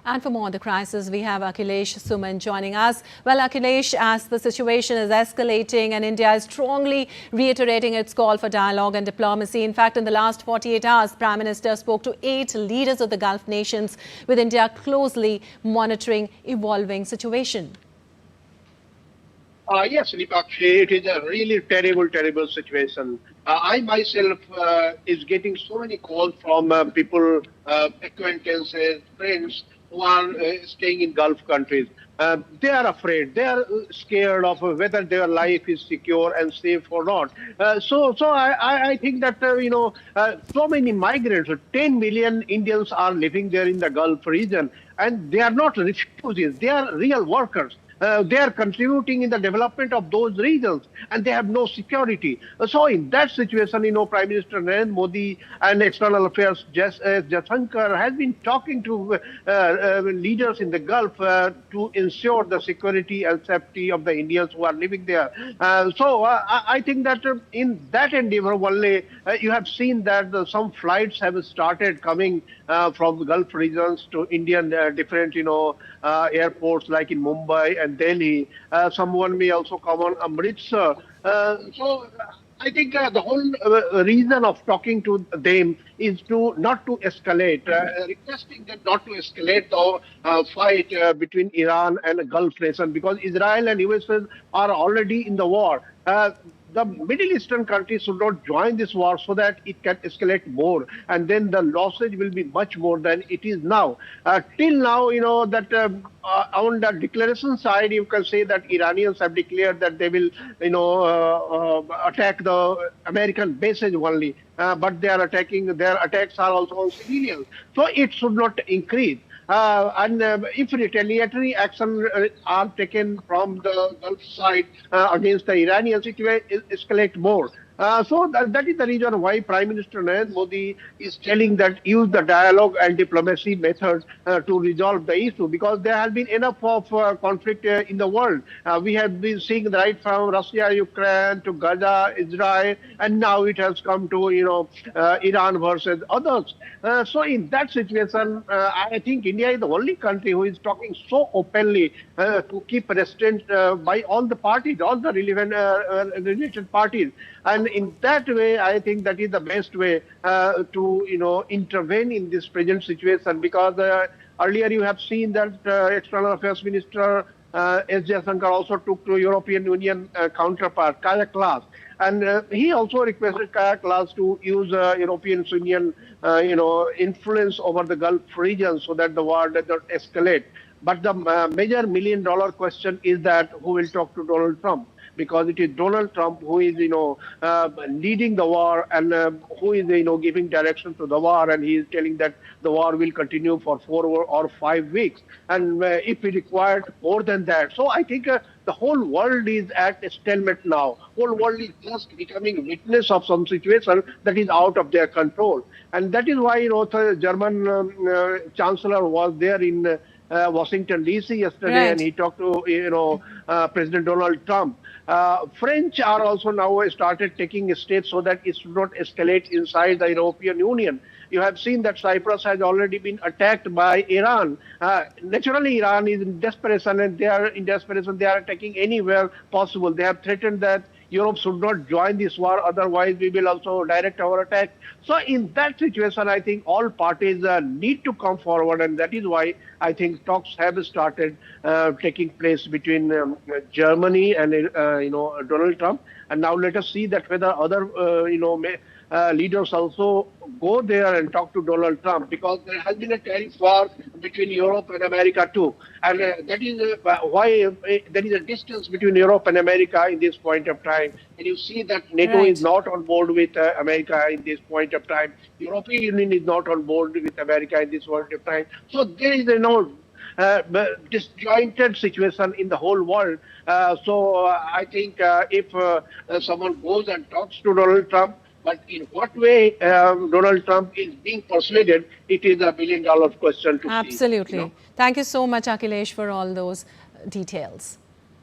And for more on the crisis, we have Akhilesh Suman joining us. Well, Akhilesh, as the situation is escalating and India is strongly reiterating its call for dialogue and diplomacy. In fact, in the last 48 hours, Prime Minister spoke to 8 leaders of the Gulf nations, with India closely monitoring evolving situation. Yes, Nipakshi, it is a really terrible situation. I myself is getting so many calls from people, acquaintances, friends who are staying in Gulf countries. They are afraid. They are scared of whether their life is secure and safe or not. So I think that so many migrants, 10 million Indians are living there in the Gulf region, and they are not refugees. They are real workers. They are contributing in the development of those regions, and they have no security. So in that situation, Prime Minister Narendra Modi and External Affairs Jaishankar has been talking to leaders in the Gulf to ensure the security and safety of the Indians who are living there. So I think that in that endeavor, only you have seen that some flights have started coming from the Gulf regions to Indian different, airports like in Mumbai and Delhi. Someone may also come on Amritsar. So I think the whole reason of talking to them is not to escalate, requesting them not to escalate the fight between Iran and the Gulf nation, because Israel and US are already in the war. The Middle Eastern countries should not join this war so that it can escalate more, and then the losses will be much more than it is now. Till now, that on the declaration side, you can say that Iranians have declared that they will, attack the American bases only, but their attacks are also on civilians. So it should not increase. And if retaliatory action are taken from the Gulf side against the Iranians, it will escalate more. So that is the reason why Prime Minister Narendra Modi is telling that use the dialogue and diplomacy methods to resolve the issue, because there has been enough of conflict in the world. We have been seeing right from Russia, Ukraine to Gaza, Israel, and now it has come to Iran versus others. So in that situation, I think India is the only country who is talking so openly to keep restraint by all the parties, all the relevant related parties. And in that way, I think that is the best way to intervene in this present situation, because earlier you have seen that External Affairs Minister Jaishankar also took to European Union counterpart Kaja Kallas, and he also requested Kaja Kallas to use European Union influence over the Gulf region so that the war does not escalate. But the major million-dollar question is that who will talk to Donald Trump, because it is Donald Trump who is, leading the war, and who is, giving direction to the war, and he is telling that the war will continue for 4 or 5 weeks, and if it required more than that. So I think the whole world is at a stalemate now. Whole world is just becoming witness of some situation that is out of their control, and that is why the German Chancellor was there in Washington D.C. yesterday, Right. and he talked to President Donald Trump. French are also now started taking steps so that it should not escalate inside the European Union. You have seen that Cyprus has already been attacked by Iran. Naturally, Iran is in desperation, and they are attacking anywhere possible. They have threatened that Europe should not join this war, otherwise we will also direct our attack. So in that situation, I think all parties need to come forward, and that is why I think talks have started taking place between Germany and Donald Trump. And now let us see that whether other leaders also go there and talk to Donald Trump, because there has been a tariff war between Europe and America too. And that is why there is a distance between Europe and America in this point of time. And you see that NATO Right. is not on board with America in this point of time. European Union is not on board with America in this point of time. So there is disjointed situation in the whole world. So I think if someone goes and talks to Donald Trump, but in what way Donald Trump is being persuaded, it is $1 billion question to see. Absolutely. Thank you so much, Akhilesh, for all those details.